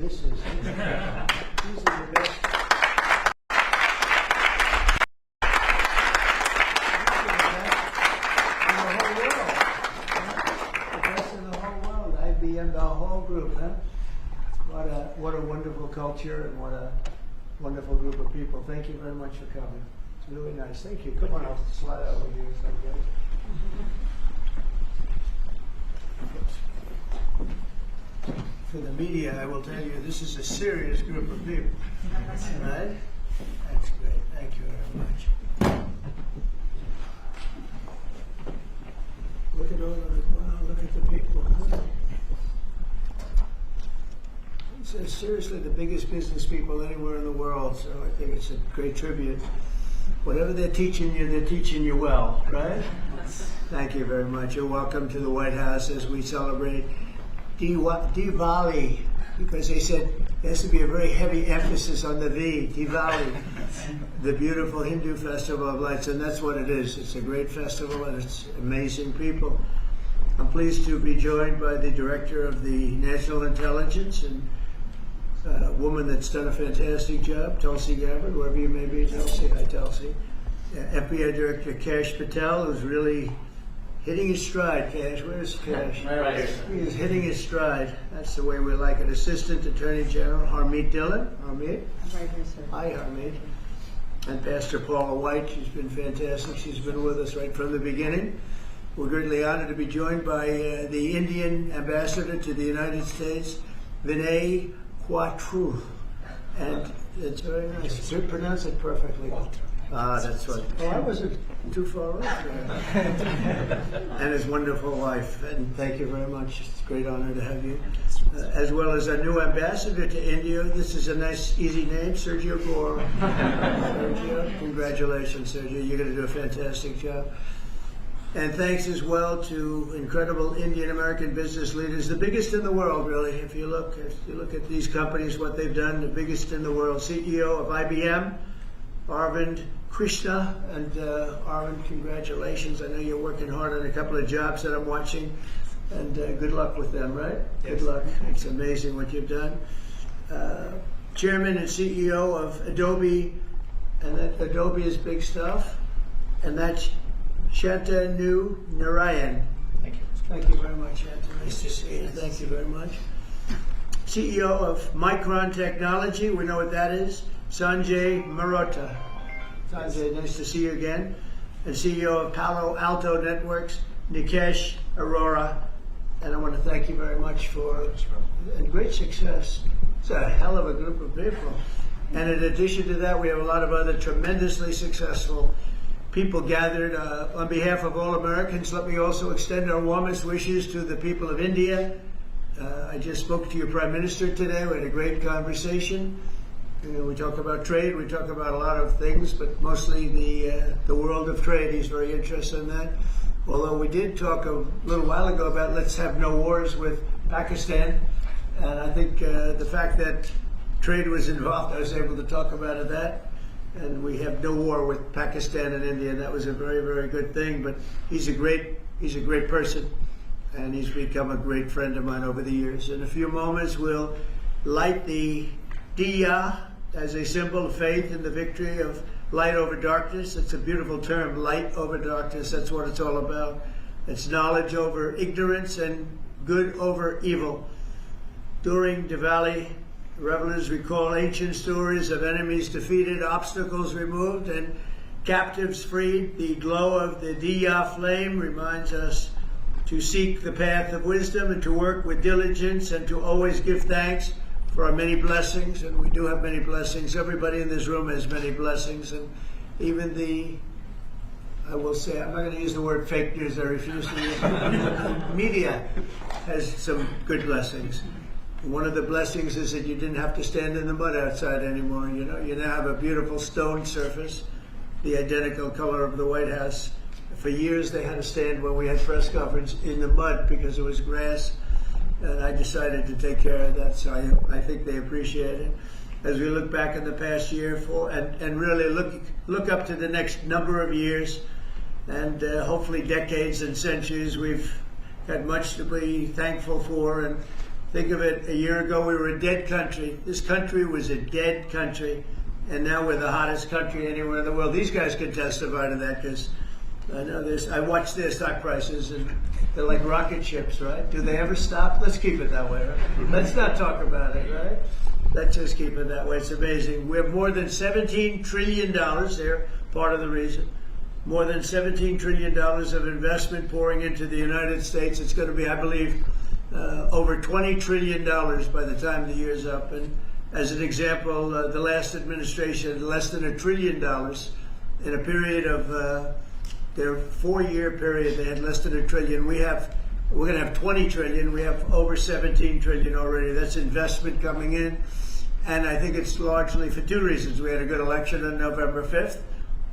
kisses. These are the best. IBM, the whole group, huh? What a wonderful culture and what a wonderful group of people. Thank you very much for coming. It's really nice. Thank you. Come on, I'll slide over here. For the media, I will tell you, this is a serious group of people. Right? That's great. Thank you very much. Look at all of it. Wow, look at the people. Huh? It's seriously the biggest business people anywhere in the world, so I think it's a great tribute. Whatever they're teaching you well, right? Thank you very much. You're welcome to the White House as we celebrate Diwali, because they said there has to be a very heavy emphasis on the V, Diwali, the beautiful Hindu festival of lights, and that's what it is. It's a great festival and it's amazing people. I'm pleased to be joined by the Director of the National Intelligence and a woman that's done a fantastic job, Tulsi Gabbard, wherever you may be, Tulsi. Hi, Tulsi. FBI Director Kash Patel, who's really hitting his stride. Kash, where's Kash? Right here. He is hitting his stride. That's the way we like it. Assistant Attorney General Harmeet Dillon. Harmeet? Right here, sir. Hi, Harmeet. And Pastor Paula White. She's been fantastic. She's been with us right from the beginning. We're greatly honored to be joined by the Indian Ambassador to the United States, Vinay Quatru. And it's very nice. You pronounce it perfectly. Ah, that's right. Oh, I wasn't too far off there. And his wonderful wife. And thank you very much. It's a great honor to have you. As well as a new ambassador to India. This is a nice, easy name, Sergio Gore. Sergio, congratulations, Sergio. You're going to do a fantastic job. And thanks as well to incredible Indian American business leaders, the biggest in the world, really. If you look at these companies, what they've done, the biggest in the world. CEO of IBM, Arvind Krishna, and Arvind, congratulations. I know you're working hard on a couple of jobs that I'm watching, and good luck with them, right? Yes. Good luck. It's amazing what you've done. Chairman and CEO of Adobe, and that Adobe is big stuff, and that's Shantanu Narayan. Thank you. Thank you very much, Shantanu. Nice to see you. Thank you very much. CEO of Micron Technology, we know what that is, Sanjay Marotta. Sanjay, nice to see you again. And CEO of Palo Alto Networks, Nikesh Arora. And I want to thank you very much for great success. It's a hell of a group of people. And in addition to that, we have a lot of other tremendously successful people gathered. On behalf of all Americans, let me also extend our warmest wishes to the people of India. I just spoke to your Prime Minister today. We had a great conversation. We talk about trade, we talk about a lot of things, but mostly the world of trade. He's very interested in that. Although we did talk a little while ago about let's have no wars with Pakistan. And I think the fact that trade was involved, I was able to talk about that. And we have no war with Pakistan and India, and that was a very, very good thing. But he's a great person, and he's become a great friend of mine over the years. In a few moments, we'll light the diya as a symbol of faith in the victory of light over darkness. It's a beautiful term, light over darkness. That's what it's all about. It's knowledge over ignorance and good over evil. During Diwali, revelers recall ancient stories of enemies defeated, obstacles removed, and captives freed. The glow of the diya flame reminds us to seek the path of wisdom and to work with diligence and to always give thanks for our many blessings. And we do have many blessings. Everybody in this room has many blessings. And even I will say, I'm not going to use the word fake news, I refuse to use it. Media has some good blessings. One of the blessings is that you didn't have to stand in the mud outside anymore. You know, you now have a beautiful stone surface, the identical color of the White House. For years they had to stand when we had press conference in the mud because it was grass, and I decided to take care of that, so I think they appreciate it. As we look back in the past year and really look up to the next number of years and hopefully decades and centuries, we've got much to be thankful for, and Think of it, a year ago we were a dead country. This country was a dead country, and now we're the hottest country anywhere in the world. These guys can testify to that because I know this. I watch their stock prices, and they're like rocket ships, right? Do they ever stop? Let's keep it that way, right? Let's not talk about it, right? Let's just keep it that way. It's amazing. We have more than $17 trillion there, part of the reason. More than $17 trillion of investment pouring into the United States. It's going to be, I believe, over $20 trillion by the time the year's up. And as an example, the last administration, less than $1 trillion in a period of their 4-year period, they had less than $1 trillion. We're going to have 20 trillion. We have over 17 trillion already. That's investment coming in. And I think it's largely for two reasons. We had a good election on November 5th,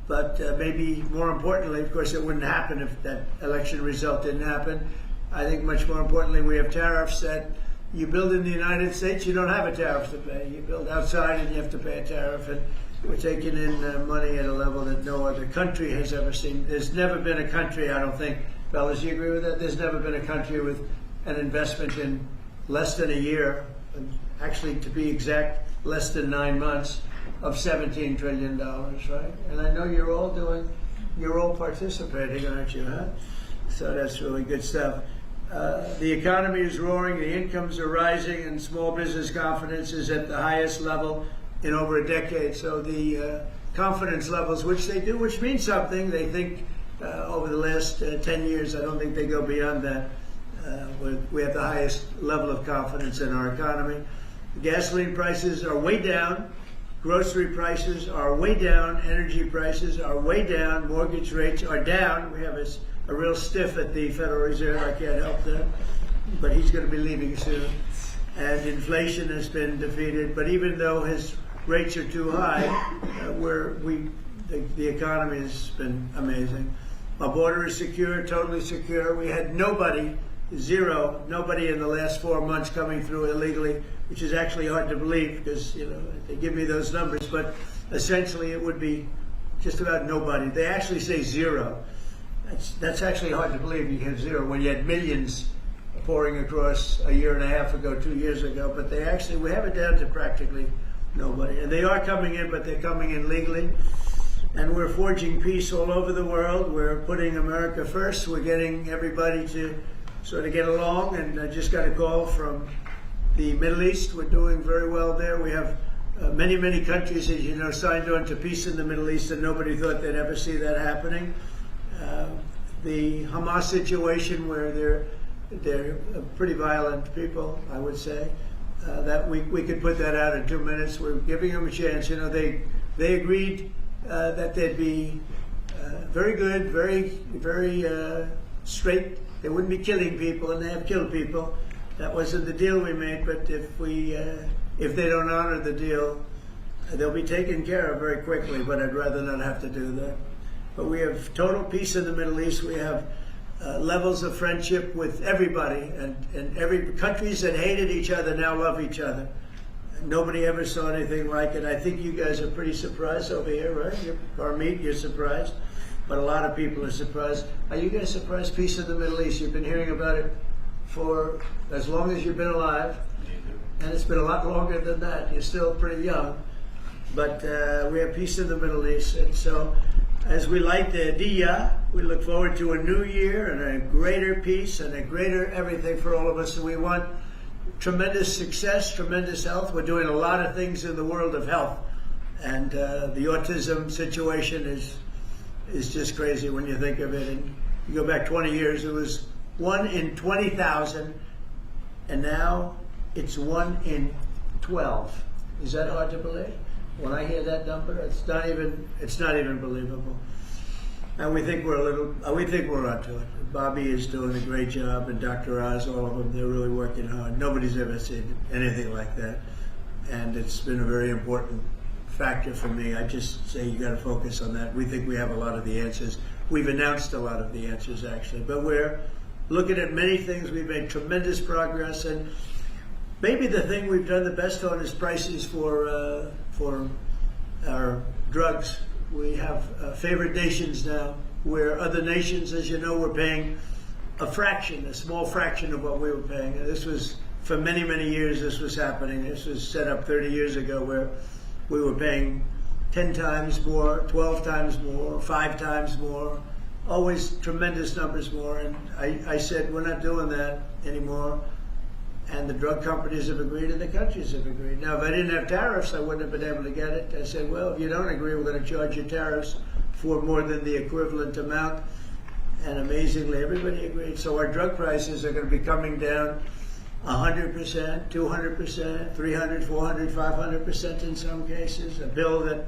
but maybe more importantly, of course, it wouldn't happen if that election result didn't happen. I think much more importantly, we have tariffs that you build in the United States, you don't have a tariff to pay. You build outside and you have to pay a tariff. And we're taking in money at a level that no other country has ever seen. There's never been a country, I don't think, fellas, you agree with that? There's never been a country with an investment in less than a year, actually to be exact, less than 9 months, of $17 trillion, right? And I know you're all participating, aren't you, huh? So that's really good stuff. The economy is roaring, the incomes are rising, and small business confidence is at the highest level in over a decade. So the confidence levels, which means something, they think over the last 10 years, I don't think they go beyond that. We have the highest level of confidence in our economy. Gasoline prices are way down. Grocery prices are way down. Energy prices are way down. Mortgage rates are down. We have a real stiff at the Federal Reserve. I can't help that. But he's going to be leaving soon. And inflation has been defeated. But even though his rates are too high, the economy has been amazing. Our border is secure, totally secure. We had nobody in the last 4 months coming through illegally, which is actually hard to believe because, they give me those numbers, but essentially it would be just about nobody. They actually say zero. That's actually hard to believe. You have zero when you had millions pouring across a year and a half ago, 2 years ago, but we have it down to practically nobody. And they are coming in, but they're coming in legally. And we're forging peace all over the world. We're putting America first. We're getting everybody to sort of get along. And I just got a call from the Middle East. We're doing very well there. We have many, many countries, as you know, signed on to peace in the Middle East, and nobody thought they'd ever see that happening. The Hamas situation, where they're pretty violent people, I would say. That we could put that out in 2 minutes. We're giving them a chance. They agreed that they'd be very good, very straight. They wouldn't be killing people, and they have killed people. That wasn't the deal we made. But if they don't honor the deal, they'll be taken care of very quickly. But I'd rather not have to do that. But we have total peace in the Middle East. We have levels of friendship with everybody, and every countries that hated each other now love each other. Nobody ever saw anything like it. I think you guys are pretty surprised over here, right? You're surprised, but a lot of people are surprised. Are you guys surprised? Peace in the Middle East. You've been hearing about it for as long as you've been alive, and it's been a lot longer than that. You're still pretty young, but we have peace in the Middle East, and so as we light the Diya, we look forward to a new year and a greater peace and a greater everything for all of us. And we want tremendous success, tremendous health. We're doing a lot of things in the world of health. And the autism situation is just crazy when you think of it. And you go back 20 years, it was 1 in 20,000, and now it's 1 in 12. Is that hard to believe? When I hear that number, it's not even believable. And we think we're onto it. Bobby is doing a great job, and Dr. Oz, all of them, they're really working hard. Nobody's ever seen anything like that. And it's been a very important factor for me. I just say you got to focus on that. We think we have a lot of the answers. We've announced a lot of the answers, actually. But we're looking at many things. We've made tremendous progress. And maybe the thing we've done the best on is prices for our drugs. We have favored nations now, where other nations, as you know, were paying a small fraction of what we were paying. And this was for many, many years this was happening. This was set up 30 years ago where we were paying 10 times more, 12 times more, 5 times more, always tremendous numbers more. And I said, we're not doing that anymore. And the drug companies have agreed and the countries have agreed. Now, if I didn't have tariffs, I wouldn't have been able to get it. I said, well, if you don't agree, we're going to charge you tariffs for more than the equivalent amount. And amazingly, everybody agreed. So our drug prices are going to be coming down 100%, 200%, 300, 400, 500% in some cases. A pill that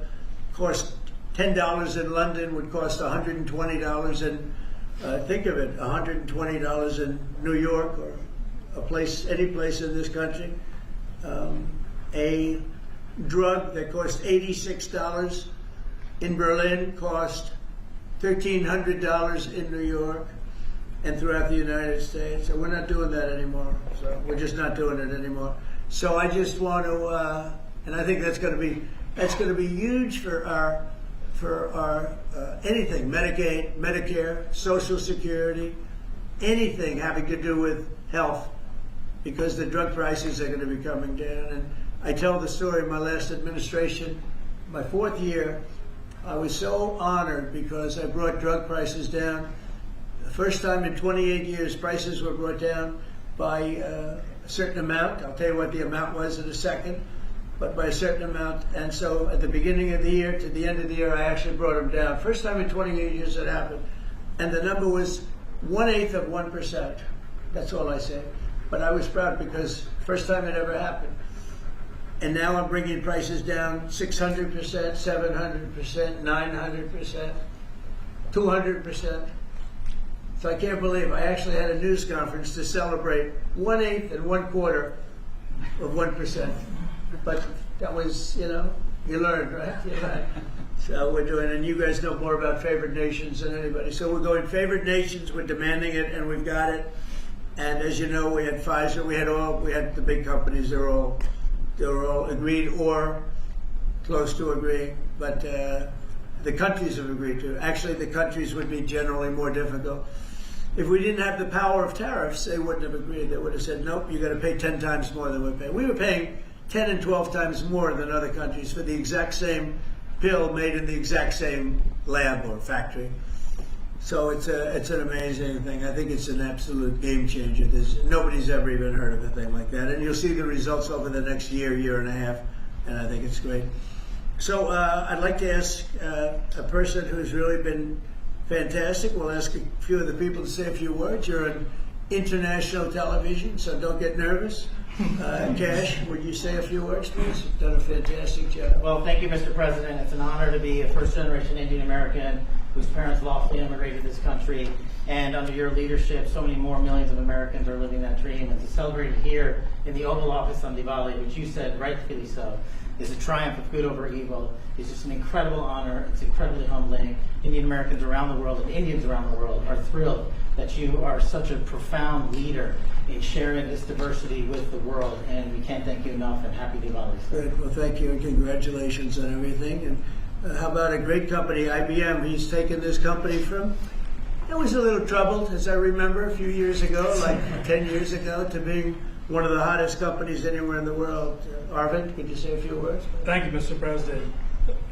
cost $10 in London would cost $120 in, think of it, $120 in New York or any place in this country. A drug that cost $86 in Berlin cost $1,300 in New York and throughout the United States. So we're not doing that anymore. So we're just not doing it anymore. So I just want to, and I think that's going to be huge for our anything, Medicaid, Medicare, Social Security, anything having to do with health, because the drug prices are going to be coming down. And I tell the story of my last administration, my 4th year. I was so honored because I brought drug prices down. The first time in 28 years, prices were brought down by a certain amount. I'll tell you what the amount was in a second, but by a certain amount. And so at the beginning of the year to the end of the year, I actually brought them down. First time in 28 years that happened. And the number was 1/8 of 1%. That's all I say. But I was proud because first time it ever happened. And now I'm bringing prices down 600%, 700%, 900%, 200%. So I can't believe I actually had a news conference to celebrate 1/8 and 1/4 of 1%. But that was, you learned, right? Yeah. So we're doing, and you guys know more about favored nations than anybody. So we're going favored nations, we're demanding it, and we've got it. And as you know, we had Pfizer, we had the big companies, they were all agreed or close to agreeing, but the countries have agreed to. Actually, the countries would be generally more difficult. If we didn't have the power of tariffs, they wouldn't have agreed. They would have said, nope, you got to pay 10 times more than we're paying. We were paying 10 and 12 times more than other countries for the exact same pill made in the exact same lab or factory. So it's an amazing thing. I think it's an absolute game changer. Nobody's ever even heard of a thing like that. And you'll see the results over the next year and a half, and I think it's great. So I'd like to ask a person who's really been fantastic. We'll ask a few of the people to say a few words. You're on international television, so don't get nervous. Cash, would you say a few words, please? You've done a fantastic job. Well, thank you, Mr. President. It's an honor to be a first-generation Indian American whose parents lawfully immigrated to this country. And under your leadership, so many more millions of Americans are living that dream. And to celebrate it here in the Oval Office on Diwali, which you said rightfully so, is a triumph of good over evil. It's just an incredible honor. It's incredibly humbling. Indian Americans around the world and Indians around the world are thrilled that you are such a profound leader in sharing this diversity with the world. And we can't thank you enough, and happy Diwali. Good. Well, thank you and congratulations on everything. And how about a great company, IBM? He's taken this company from, it was a little troubled, as I remember, a few years ago, like 10 years ago, to being one of the hottest companies anywhere in the world. Arvind, could you say a few words? Thank you, Mr. President.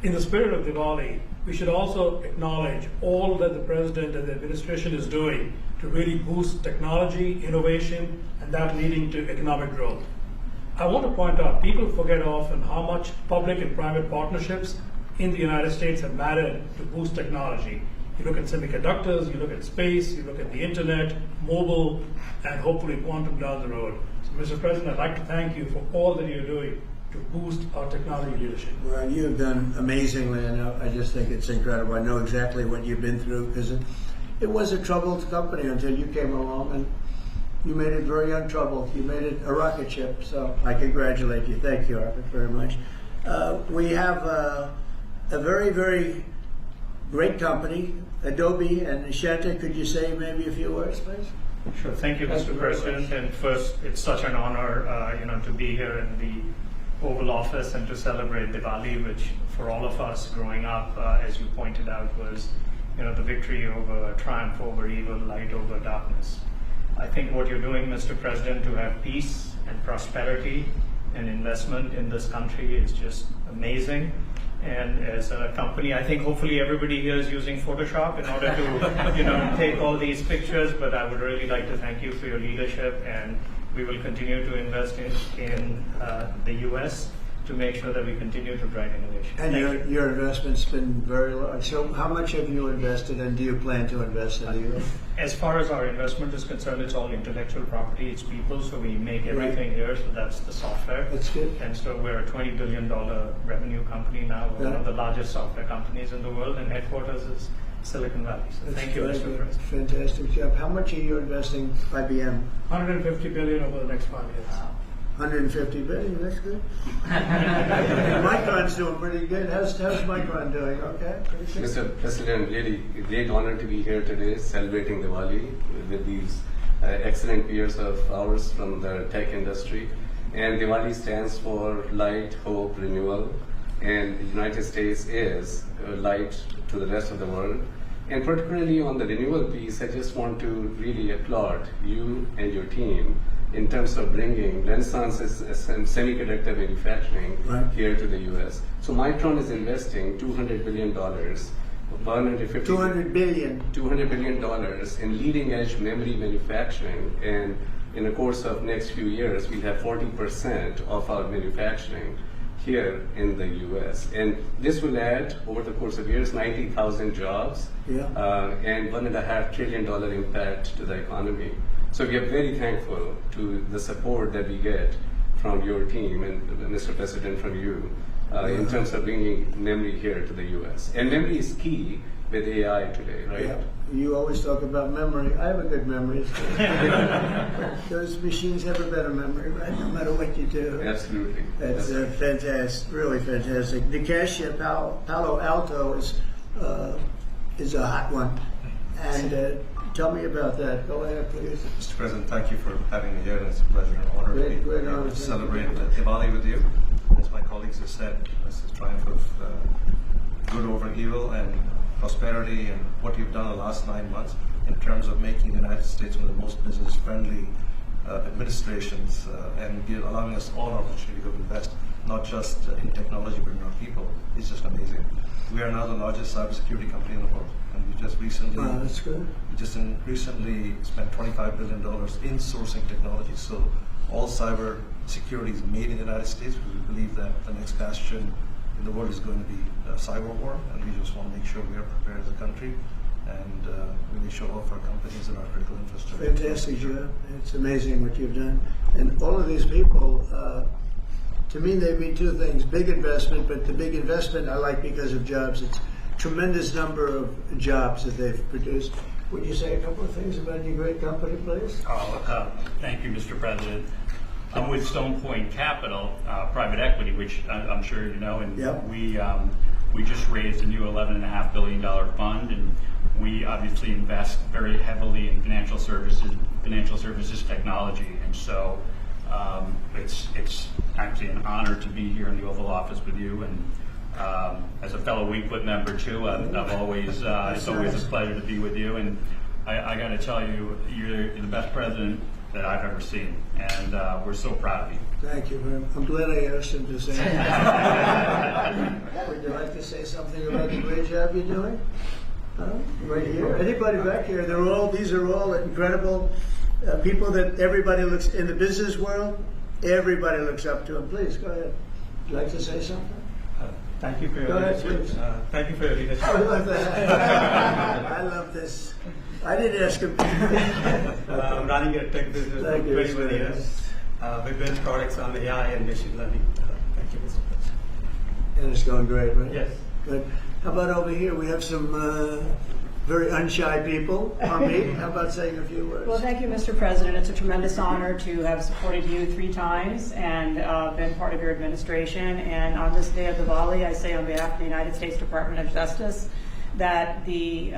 In the spirit of Diwali, we should also acknowledge all that the President and the administration is doing to really boost technology, innovation, and that leading to economic growth. I want to point out, people forget often how much public and private partnerships in the United States have mattered to boost technology. You look at semiconductors, you look at space, you look at the internet, mobile, and hopefully quantum down the road. So, Mr. President, I'd like to thank you for all that you're doing to boost our technology leadership. Well, you have done amazingly, and I just think it's incredible. I know exactly what you've been through, because it was a troubled company until you came along, and you made it very untroubled. You made it a rocket ship, so I congratulate you. Thank you, Arvind, very much. We have a very, very great company, Adobe, and Shanta, could you say maybe a few words, please? Sure. Thank you, Mr. President. And first, it's such an honor, to be here in the Oval Office and to celebrate Diwali, which for all of us growing up, as you pointed out, was, the victory over triumph over evil, light over darkness. I think what you're doing, Mr. President, to have peace and prosperity and investment in this country is just amazing. And as a company, I think hopefully everybody here is using Photoshop in order to take all these pictures, but I would really like to thank you for your leadership, and we will continue to invest in the US to make sure that we continue to drive innovation. And your investment's been very large. So how much have you invested, and do you plan to invest in the US? As far as our investment is concerned, it's all intellectual property, it's people, so we make everything here, so that's the software. That's good. And so we're a $20 billion revenue company now. We're one of the largest software companies in the world, and headquarters is Silicon Valley. So thank you, That's Mr. good. President. Fantastic job. How much are you investing, IBM? 150 billion over the next 5 years. 150 billion, that's good. Micron's doing pretty good. How's Micron doing? Okay, pretty good. Mr. President, really a great honor to be here today celebrating Diwali with these excellent peers of ours from the tech industry. And Diwali stands for light, hope, renewal. And the United States is light to the rest of the world. And particularly on the renewal piece, I just want to really applaud you and your team in terms of bringing Renaissance's semiconductor manufacturing here to the U.S. So Micron is investing $200 billion, $200 billion. $200 billion in leading edge memory manufacturing, and in the course of next few years, we'll have 40% of our manufacturing here in the U.S. And this will add, over the course of years, 90,000 jobs and $1.5 trillion impact to the economy. So we are very thankful to the support that we get from your team and Mr. President, from you, in terms of bringing memory here to the U.S. And memory is key with AI today, right? Yeah. You always talk about memory. I have a good memory. Those machines have a better memory, right? No matter what you do. Absolutely. That's fantastic, really fantastic. Nikesh at Palo Alto is a hot one. And tell me about that. Go ahead, please. Mr. President, thank you for having me here, and it's a pleasure and honor to be Great here honor. to celebrate Diwali with you. As my colleagues have said, this is a triumph of good over evil and prosperity, and what you've done the last 9 months in terms of making the United States one of the most business-friendly administrations and allowing us all an opportunity to invest, not just in technology but in our people, is just amazing. We are now the largest cybersecurity company in the world, and we just recently That's good. recently spent $25 billion in sourcing technology. So all cyber security is made in the United States, because we believe that the next bastion in the world is going to be cyber war, and we just want to make sure we are prepared as a country and really show off our companies and our critical infrastructure. Fantastic job. It's amazing what you've done. And all of these people, to me, they mean two things. Big investment, but the big investment I like because of jobs. It's a tremendous number of jobs that they've produced. Would you say a couple of things about your great company, please? Thank you, Mr. President. I'm with Stone Point Capital, private equity, which I'm sure you know, and we just raised a new $11.5 billion fund, and we obviously invest very heavily in financial services technology, and so it's actually an honor to be here in the Oval Office with you, and as a fellow Weekwood member too, I've always it's always a pleasure to be with you, and I got to tell you, you're the best president that I've ever seen, and we're so proud of you. Thank you very much. I'm glad I asked him to say that. Would you like to say something about the great job you're doing? Right here. Anybody back here? These are all incredible people that everybody looks, in the business world, everybody looks up to them. Please, go ahead. Would you like to say something? Thank you for your Go ahead, leadership. please. Thank you for your leadership. I love that. I love this. I didn't ask him. I'm running a tech business for 21 years. We build products on AI and machine learning. Thank you, Mr. President. And it's going great, right? Yes. Good. How about over here? We have some very unshy people. Amit, how about saying a few words? Well, thank you, Mr. President. It's a tremendous honor to have supported you 3 times and been part of your administration. And on this day of Diwali, I say on behalf of the United States Department of Justice that the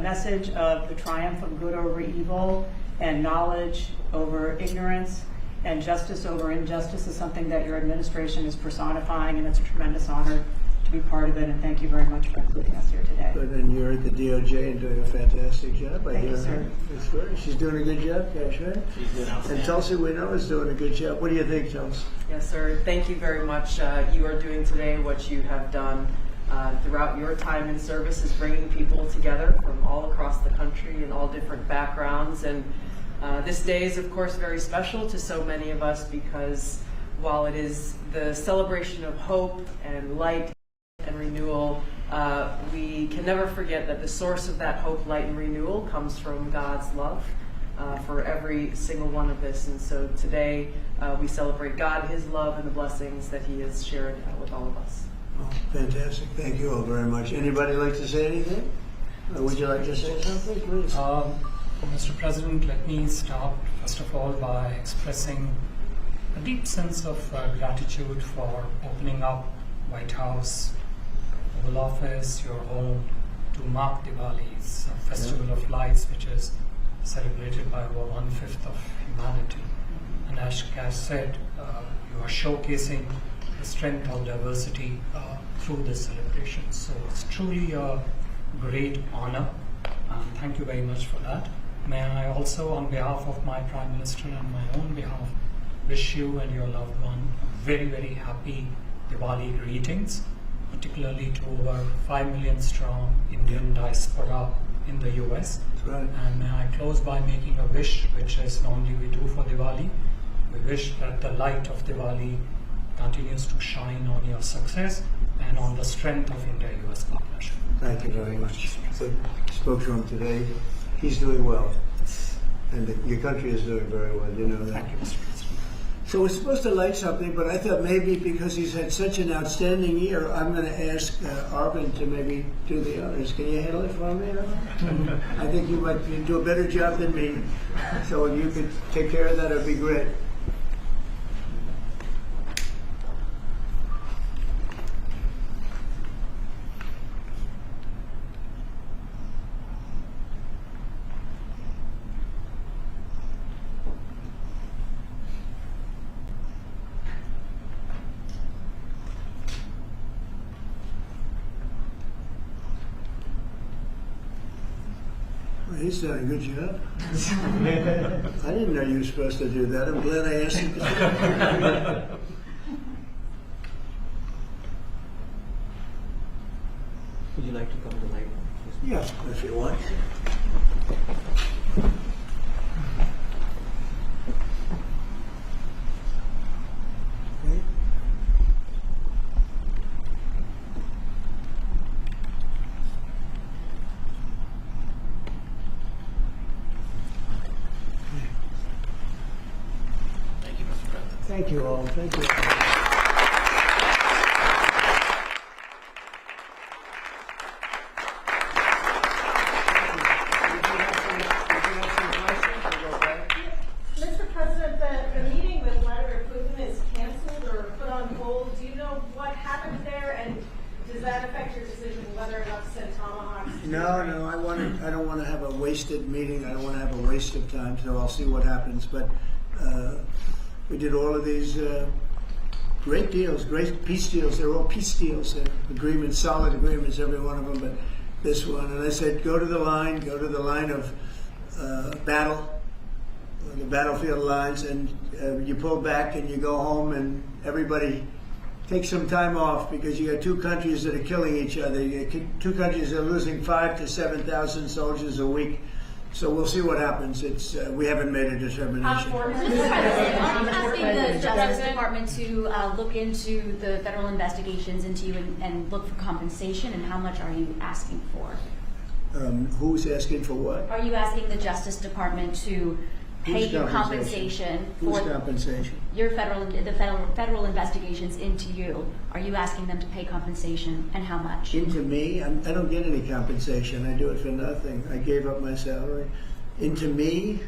message of the triumph of good over evil and knowledge over ignorance and justice over injustice is something that your administration is personifying, and it's a tremendous honor to be part of it, and thank you very much for including us here today. Good, and you're at the DOJ and doing a fantastic job. I Thank you, hear. sir. That's great. She's doing a good job, Cash, right? She's doing And outstanding. Tulsi, we know, is doing a good job. What do you think, Tulsi? Yes, sir. Thank you very much. You are doing today what you have done throughout your time in service, is bringing people together from all across the country and all different backgrounds. And this day is, of course, very special to so many of us, because while it is the celebration of hope and light and renewal, we can never forget that the source of that hope, light, and renewal comes from God's love for every single one of us. And so today we celebrate God, His love, and the blessings that He has shared with all of us. Oh, fantastic. Thank you all very much. Anybody like to say anything? Would you like to say something, please? Mr. President, let me start first of all by expressing a deep sense of gratitude for opening up White House, Oval Office, your home, to mark Diwali's Festival of Lights, which is celebrated by over 1/5 of humanity. And as Cash said, you are showcasing the strength of diversity through this celebration. So it's truly a great honor. Thank you very much for that. May I also, on behalf of my Prime Minister and my own behalf, wish you and your loved one a very, very happy Diwali greetings, particularly to over 5 million strong Indian diaspora in the US. That's right. And may I close by making a wish, which is normally we do for Diwali. We wish that the light of Diwali continues to shine on your success and on the strength of India-US partnership. Thank you very much. I spoke to him today. He's doing well. And your country is doing very well, you know that. Thank you, Mr. President. So we're supposed to light something, but I thought maybe because he's had such an outstanding year, I'm going to ask Arvind to maybe do the honors. Can you handle it for me, Arvind? I think you might do a better job than me. So if you could take care of that, it'd be great. Well, he's done a good job. I didn't know you were supposed to do that. I'm glad I asked you to do that. Would you like to come to light? Yeah, if you want. Okay. Thank you, Mr. President. Thank you all. Thank you. Mr. President, the meeting with Vladimir Putin is canceled or put on hold. Do you know what happened there, and does that affect your decision whether or not to send tomahawks? to Ukraine? No, I don't want to have a wasted meeting. I don't want to have a waste of time, so I'll see what happens. But we did all of these great deals, great peace deals. They're all peace deals, agreements, solid agreements, every one of them. But this one, and I said, go to the line of battle, the battlefield lines, and you pull back and you go home, and everybody takes some time off, because you got two countries that are killing each other. You got two countries that are losing 5,000 to 7,000 soldiers a week. So we'll see what happens. We haven't made a determination. Are you asking the Justice Department to look into the federal investigations into you and look for compensation, and how much are you asking for? Who's asking for what? Are you asking the Justice Department to pay you compensation Whose for compensation? your federal investigations into you? Are you asking them to pay compensation, and how much? Into me? I don't get any compensation. I do it for nothing. I gave up my salary. Into me?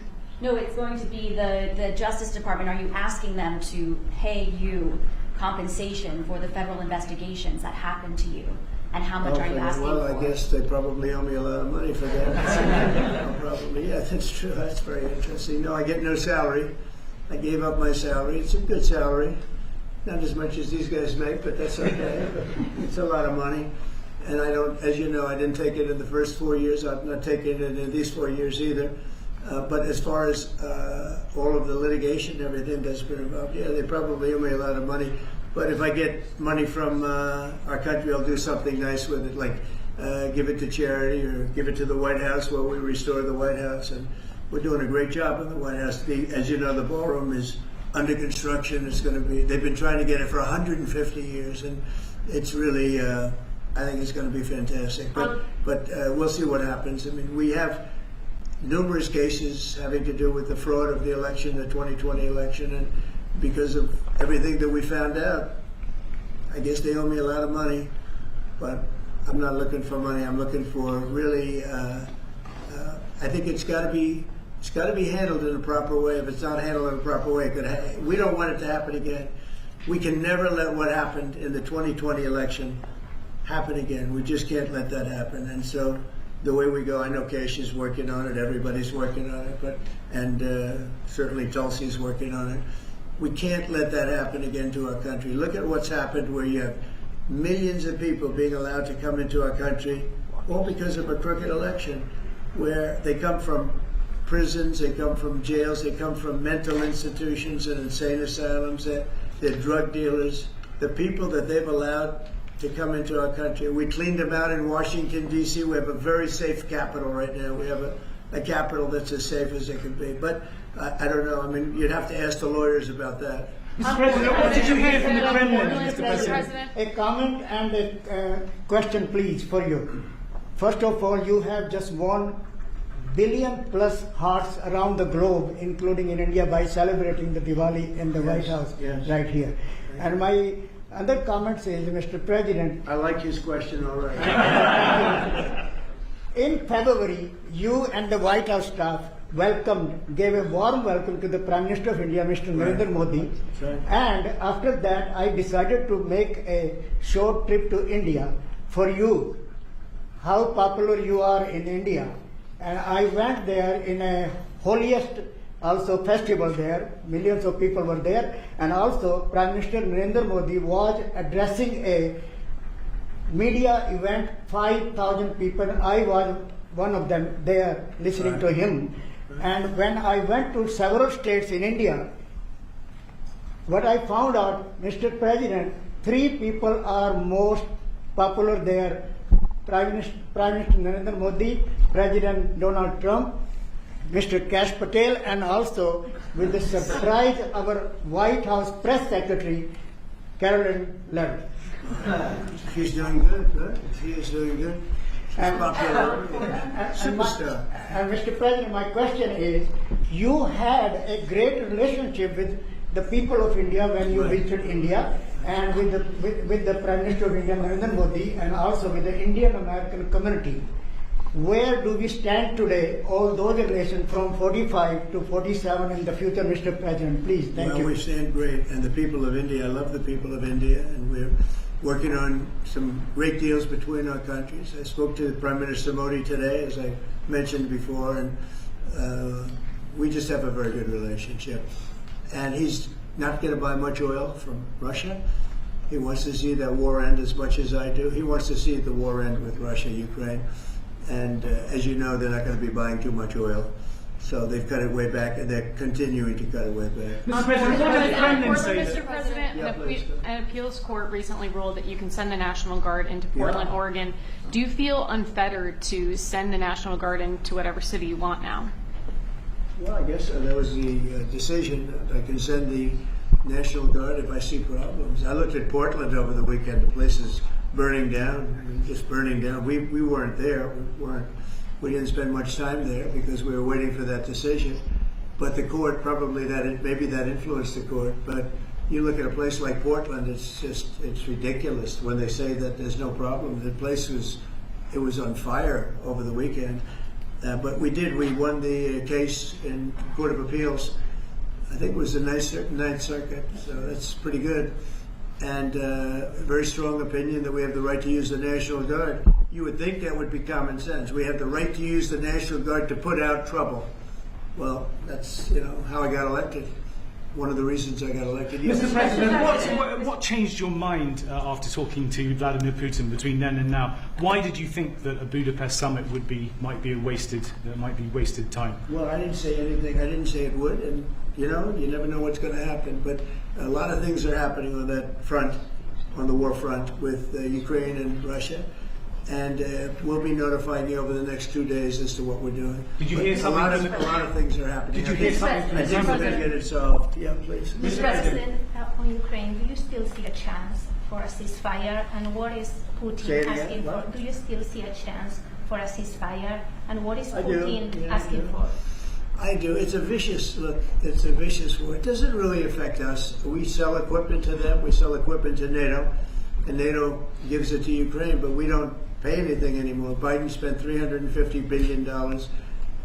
No, it's going to be the Justice Department. Are you asking them to pay you compensation for the federal investigations that happened to you? And how much are you asking for? Well, I guess they probably owe me a lot of money for that. Probably, yeah, that's true. That's very interesting. No, I get no salary. I gave up my salary. It's a good salary. Not as much as these guys make, but that's okay. It's a lot of money. And I don't, as you know, I didn't take it in the first 4 years. I'm not taking it in these 4 years either. But as far as all of the litigation and everything that's been involved, yeah, they probably owe me a lot of money. But if I get money from our country, I'll do something nice with it, like give it to charity or give it to the White House where we restore the White House. And we're doing a great job in the White House. As you know, the ballroom is under construction. It's going to be, they've been trying to get it for 150 years. And it's really, I think it's going to be fantastic. But we'll see what happens. I mean, we have numerous cases having to do with the fraud of the election, the 2020 election, and because of everything that we found out, I guess they owe me a lot of money, but I'm not looking for money. I'm looking for really, I think it's got to be handled in a proper way. If it's not handled in a proper way, we don't want it to happen again. We can never let what happened in the 2020 election happen again. We just can't let that happen. And so the way we go, I know Keisha's working on it, everybody's working on it, and certainly Tulsi's working on it. We can't let that happen again to our country. Look at what's happened where you have millions of people being allowed to come into our country, all because of a crooked election, where they come from prisons, they come from jails, they come from mental institutions and insane asylums, they're drug dealers. The people that they've allowed to come into our country. We cleaned them out in Washington, D.C. We have a very safe capital right now. We have a capital that's as safe as it can be. But I don't know. I mean, you'd have to ask the lawyers about that. Mr. President, what did you hear from the Kremlin, Mr. President? A comment and a question, please, for you. First of all, you have just 1 billion plus hearts around the globe, including in India, by celebrating the Diwali in the White House right here. And my other comment is, Mr. President, I like his question already. In February, you and the White House staff gave a warm welcome to the Prime Minister of India, Mr. Narendra Modi. Right. And after that, I decided to make a short trip to India for you, how popular you are in India. And I went there in a holiest also festival there, millions of people were there, and also Prime Minister Narendra Modi was addressing a media event, 5,000 people. I was one of them there listening to him. And when I went to several states in India, what I found out, Mr. President, 3 people are most popular there: Prime Minister Narendra Modi, President Donald Trump, Mr. Kash Patel, and also with the surprise, our White House press secretary, Carolyn Levitt. She's doing good. She is doing good. And Mr. President, my question is, you had a great relationship with the people of India when you visited India, and with the Prime Minister of India, Narendra Modi, and also with the Indian American community. Where do we stand today, all those relations from 45 to 47 in the future, Mr. President? Please, thank you. Well, we stand great, and the people of India, I love the people of India, and we're working on some great deals between our countries. I spoke to Prime Minister Modi today, as I mentioned before, and we just have a very good relationship. And he's not going to buy much oil from Russia. He wants to see that war end as much as I do. He wants to see the war end with Russia, Ukraine. And as you know, they're not going to be buying too much oil. So they've cut it way back, and they're continuing to cut it way back. Mr. President, an appeals court recently ruled that you can send the National Guard into Portland, Oregon. Do you feel unfettered to send the National Guard into whatever city you want now? Well, I guess that was the decision. I can send the National Guard if I see problems. I looked at Portland over the weekend. The place is burning down. I mean, just burning down. We weren't there. We didn't spend much time there because we were waiting for that decision. But the court maybe that influenced the court. But you look at a place like Portland, it's ridiculous when they say that there's no problem. The place was on fire over the weekend. But we won the case in Court of Appeals. I think it was the Ninth Circuit, so that's pretty good. And a very strong opinion that we have the right to use the National Guard. You would think that would be common sense. We have the right to use the National Guard to put out trouble. Well, that's how I got elected. one of the reasons I got elected. Mr. President, what changed your mind after talking to Vladimir Putin between then and now? Why did you think that a Budapest summit might be wasted time? Well, I didn't say anything. I didn't say it would, and you never know what's going to happen. But a lot of things are happening on that front, on the war front with Ukraine and Russia. And we'll be notifying you over the next 2 days as to what we're doing. Did you hear something? A lot of things are happening. Did you hear something? I think we're going to get it solved. Yeah, please. Mr. President, on Ukraine, do you still see a chance for a ceasefire? And what is Putin asking for? Do you still see a chance for a ceasefire? And what is Putin asking for? I do. It's a vicious look. It's a vicious war. It doesn't really affect us. We sell equipment to them. We sell equipment to NATO, and NATO gives it to Ukraine, but we don't pay anything anymore. Biden spent $350 billion.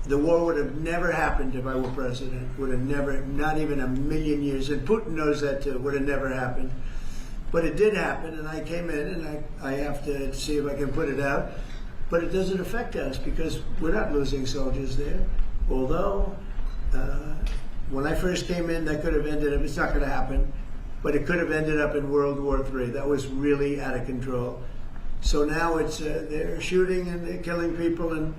The war would have never happened if I were president. Would have never, not even a million years. And Putin knows that too. Would have never happened. But it did happen, and I came in, and I have to see if I can put it out. But it doesn't affect us because we're not losing soldiers there. Although, when I first came in, that could have ended up, it's not going to happen, but it could have ended up in World War III. That was really out of control. So now it's they're shooting and they're killing people, and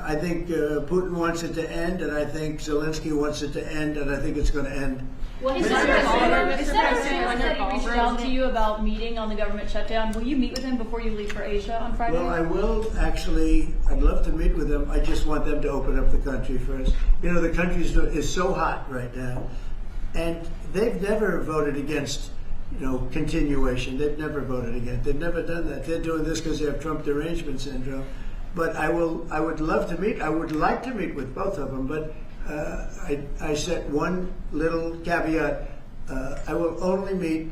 I think Putin wants it to end, and I think Zelensky wants it to end, and I think it's going to end. What is that that he reached out to you about meeting on the government shutdown? Will you meet with him before you leave for Asia on Friday? Well, I will actually. I'd love to meet with them. I just want them to open up the country first. The country is so hot right now, and they've never voted against continuation. They've never voted against. They've never done that. They're doing this because they have Trump derangement syndrome. But I would love to meet. I would like to meet with both of them. But I set one little caveat. I will only meet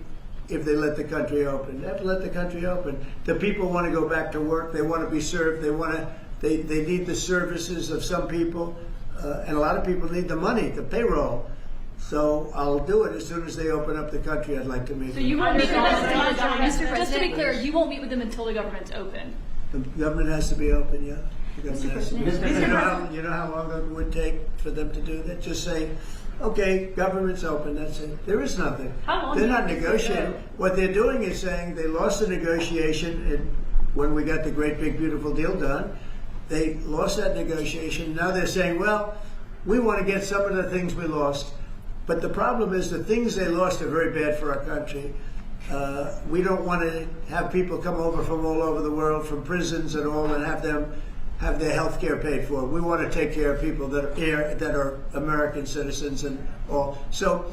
if they let the country open. They have to let the country open. The people want to go back to work. They want to be served. They need the services of some people, and a lot of people need the money, the payroll. So I'll do it as soon as they open up the country. I'd like to meet them. So you won't meet with them until just to be clear, you won't meet with them until the government's open. The government has to be open, yeah. The government has to be open. You know how long it would take for them to do that? Just say, okay, government's open, that's it. There is nothing. They're not negotiating. What they're doing is saying they lost the negotiation when we got the great big beautiful deal done. They lost that negotiation. Now they're saying, well, we want to get some of the things we lost. But the problem is the things they lost are very bad for our country. We don't want to have people come over from all over the world, from prisons and all, and have them have their health care paid for. We want to take care of people that are American citizens and all. So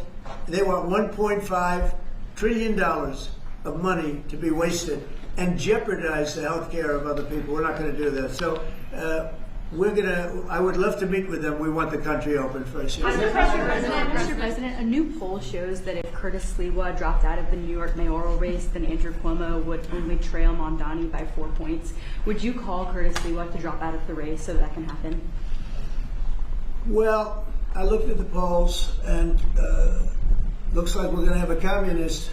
they want $1.5 trillion of money to be wasted and jeopardize the health care of other people. We're not going to do that. So I would love to meet with them. We want the country open first. Mr. President, a new poll shows that if Curtis Sliwa dropped out of the New York mayoral race, then Andrew Cuomo would only trail Mondani by 4 points. Would you call Curtis Sliwa to drop out of the race so that can happen? Well, I looked at the polls, and looks like we're going to have a communist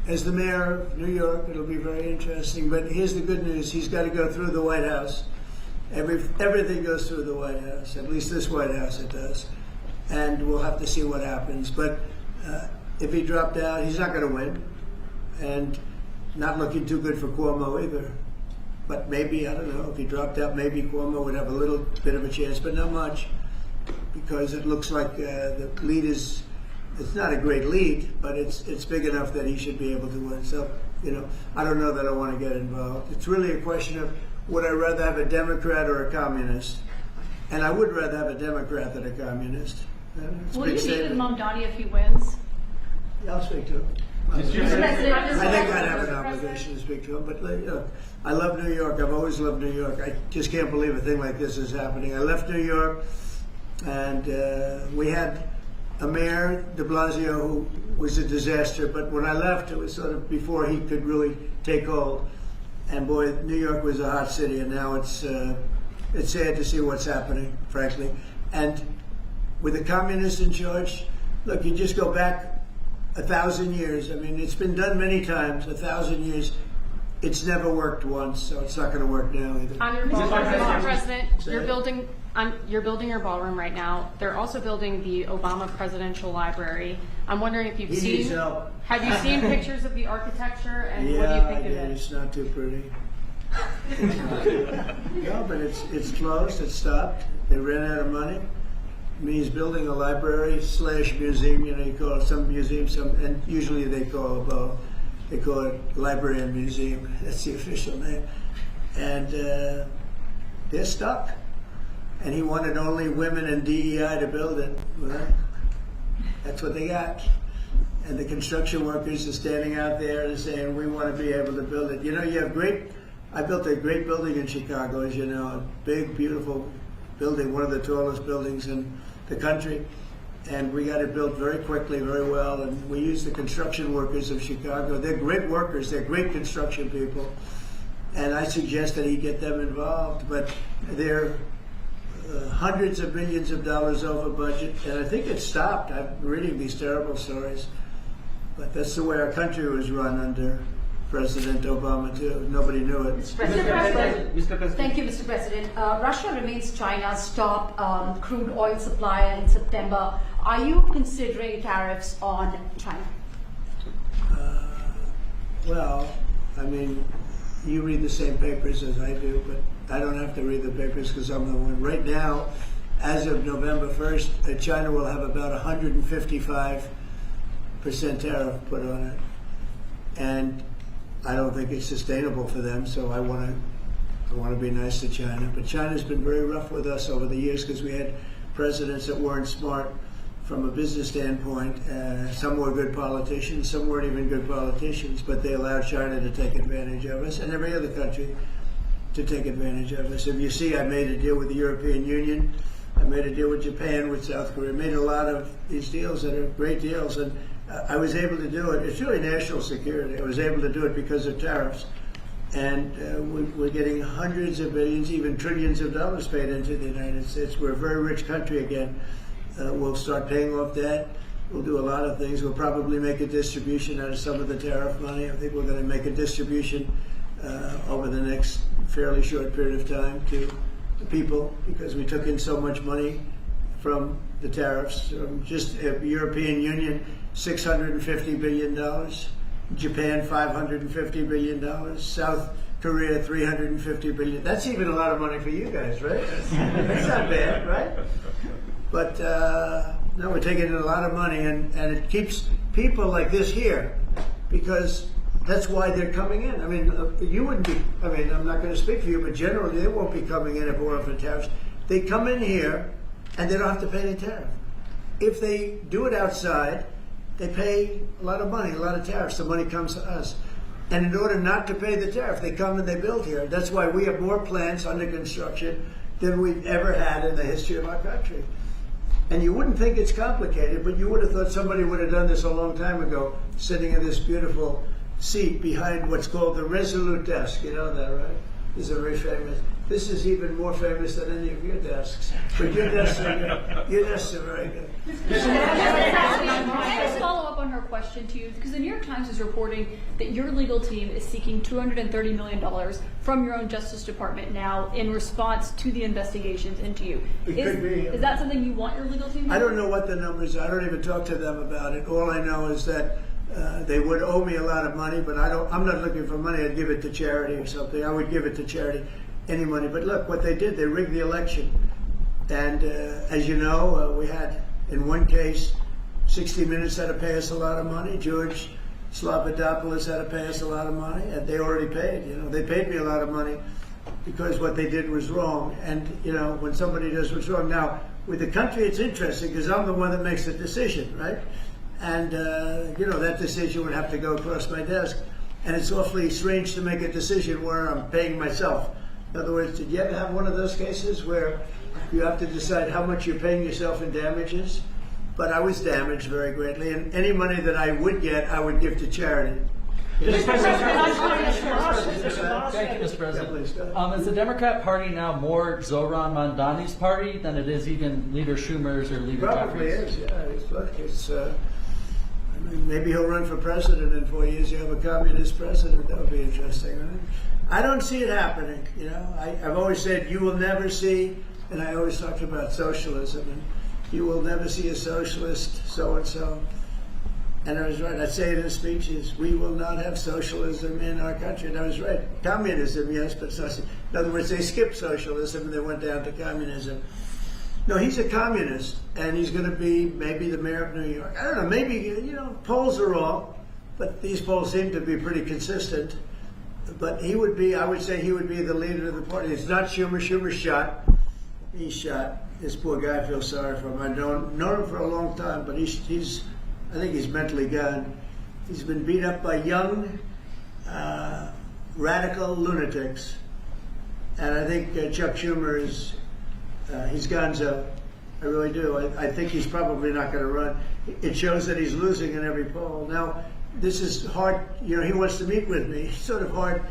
as the mayor of New York. It'll be very interesting. But here's the good news. He's got to go through the White House. Everything goes through the White House, at least this White House it does. And we'll have to see what happens. But if he dropped out, he's not going to win. And not looking too good for Cuomo either. But maybe, I don't know, if he dropped out, maybe Cuomo would have a little bit of a chance, but not much. Because it looks like the lead it's not a great lead, but it's big enough that he should be able to win. So, I don't know that I want to get involved. It's really a question of, would I rather have a Democrat or a communist? And I would rather have a Democrat than a communist. Will you meet with Mondani if he wins? Yeah, I'll speak to him. I think I'd have an obligation to speak to him. But I love New York. I've always loved New York. I just can't believe a thing like this is happening. I left New York, and we had a mayor, de Blasio, who was a disaster. But when I left, it was sort of before he could really take hold. And boy, New York was a hot city, and now it's sad to see what's happening, frankly. And with the communists in charge, look, you just go back 1,000 years. I mean, it's been done many times, 1,000 years. it's never worked once, so it's not going to work now either. On your ballroom, Mr. President, Say you're it. building your ballroom right now. They're also building the Obama Presidential Library. I'm wondering if you've He seen. needs help. Have you seen pictures of the architecture and Yeah, what do you think I of did. it? It's not too pretty. No, but it's closed. It's stopped. They ran out of money. I mean, he's building a library / museum. You know, you call it some museum, and usually they call it library and museum. That's the official name. And they're stuck. And he wanted only women and DEI to build it. Well, that's what they got. And the construction workers are standing out there and saying, we want to be able to build it. You know, I built a great building in Chicago, as you know, a big, beautiful building, one of the tallest buildings in the country. And we got it built very quickly, very well. And we used the construction workers of Chicago. They're great workers. They're great construction people. And I suggested he get them involved. But they're hundreds of millions of dollars over budget. And I think it stopped. I'm reading these terrible stories. But that's the way our country was run under President Obama, too. Nobody knew it. Mr. President. Thank you, Mr. President. Russia remains China's top crude oil supplier in September. Are you considering tariffs on China? Well, I mean, you read the same papers as I do, but I don't have to read the papers because I'm the one. Right now, as of November 1st, China will have about 155% tariff put on it. And I don't think it's sustainable for them, so I want to be nice to China. But China's been very rough with us over the years because we had presidents that weren't smart from a business standpoint. Some were good politicians, some weren't even good politicians, but they allowed China to take advantage of us and every other country to take advantage of us. If you see, I made a deal with the European Union. I made a deal with Japan, with South Korea. I made a lot of these deals that are great deals, and I was able to do it. It's really national security. I was able to do it because of tariffs. And we're getting hundreds of billions, even trillions of dollars paid into the United States. We're a very rich country again. We'll start paying off debt. We'll do a lot of things. We'll probably make a distribution out of some of the tariff money. I think we're going to make a distribution over the next fairly short period of time to the people because we took in so much money from the tariffs. Just European Union, $650 billion. Japan, $550 billion. South Korea, $350 billion. That's even a lot of money for you guys, right? That's not bad, right? But no, we're taking in a lot of money, and it keeps people like this here because that's why they're coming in. I mean, you wouldn't be, I mean, I'm not going to speak for you, but generally they won't be coming in if it weren't for tariffs. They come in here and they don't have to pay the tariff. If they do it outside, they pay a lot of money, a lot of tariffs. The money comes to us. And in order not to pay the tariff, they come and they build here. That's why we have more plants under construction than we've ever had in the history of our country. And you wouldn't think it's complicated, but you would have thought somebody would have done this a long time ago, sitting in this beautiful seat behind what's called the Resolute desk. You know that, right? This is a very famous. This is even more famous than any of your desks. But your desks are good. Your desks are very good. Can I just follow up on her question to you? Because the New York Times is reporting that your legal team is seeking $230 million from your own Justice Department now in response to the investigations into you. Is that something you want your legal team to do? I don't know what the numbers are. I don't even talk to them about it. All I know is that they would owe me a lot of money, but I'm not looking for money. I'd give it to charity or something. I would give it to charity, any money. But look, what they did, they rigged the election. And as you know, we had, in one case, 60 Minutes had to pay us a lot of money. George Slobodanopoulos had to pay us a lot of money, and they already paid. You know, they paid me a lot of money because what they did was wrong. And you know, when somebody does what's wrong, now with the country, it's interesting because I'm the one that makes the decision, right? And you know, that decision would have to go across my desk, and it's awfully strange to make a decision where I'm paying myself. In other words, did you ever have one of those cases where you have to decide how much you're paying yourself in damages? But I was damaged very greatly, and any money that I would get, I would give to charity. Thank you, Mr. President. Is the Democrat Party now more Zohran Mamdani's party than it is even Leader Schumer's or Leader Probably Jeffries? is, yeah. Look, it's I mean, maybe he'll run for president in 4 years. You have a communist president. That would be interesting, right? I don't see it happening. You know, I've always said you will never see, and I always talked about socialism, and you will never see a socialist so-and-so. And I was right. I say it in speeches. We will not have socialism in our country. And I was right. Communism, yes, but socialism. In other words, they skipped socialism and they went down to communism. No, he's a communist, and he's going to be maybe the mayor of New York. I don't know. Maybe, you know, polls are wrong, but these polls seem to be pretty consistent. But he would be, I would say he would be the leader of the party. It's not Schumer. Schumer's shot. He's shot. This poor guy, I feel sorry for him. I've known him for a long time, but he's I think he's mentally gone. He's been beat up by young, radical lunatics. And I think Chuck Schumer is, he's gonzo. I really do. I think he's probably not going to run. It shows that he's losing in every poll. Now, this is hard. You know, he wants to meet with me. It's sort of hard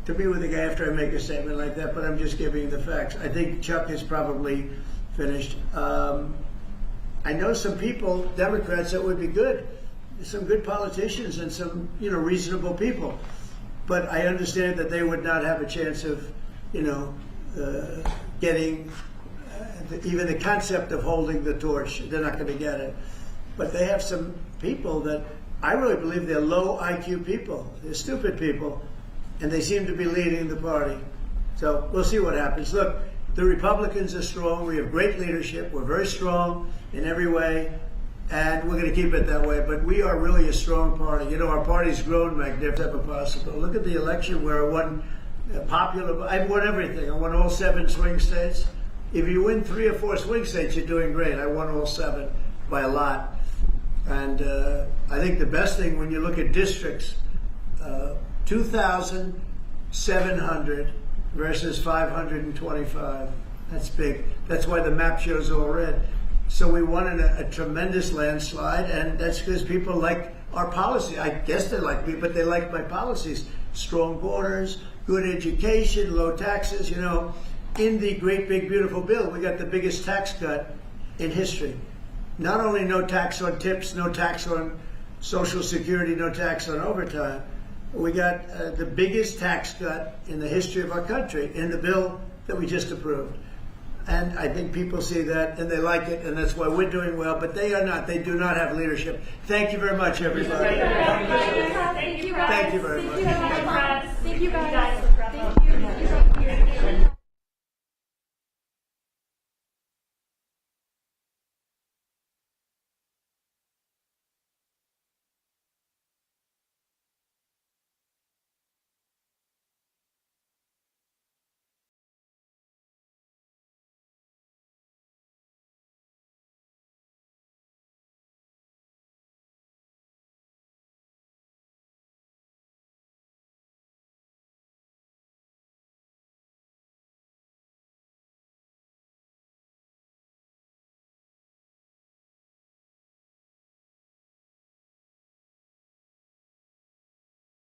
to meet with a guy after I make a statement like that, but I'm just giving the facts. I think Chuck is probably finished. I know some people, Democrats, that would be good. Some good politicians and some, you know, reasonable people. But I understand that they would not have a chance of, you know, getting even the concept of holding the torch. They're not going to get it. But they have some people that I really believe they're low IQ people. They're stupid people. And they seem to be leading the party. So we'll see what happens. Look, the Republicans are strong. We have great leadership. We're very strong in every way. And we're going to keep it that way. But we are really a strong party. You know, our party's grown magnificent ever possible. Look at the election where I won popular. I won everything. I won all 7 swing states. If you win 3 or 4 swing states, you're doing great. I won all 7 by a lot. And I think the best thing when you look at districts, 2,700 versus 525. That's big. That's why the map shows all red. So we won in a tremendous landslide, and that's because people like our policy. I guess they like me, but they like my policies. Strong borders, good education, low taxes. You know, in the great big beautiful bill, we got the biggest tax cut in history. Not only no tax on tips, no tax on Social Security, no tax on overtime, we got the biggest tax cut in the history of our country in the bill that we just approved. And I think people see that and they like it, and that's why we're doing well, but they are not. They do not have leadership. Thank you very much, everybody. Thank you, guys. Thank you very much. Thank you, guys.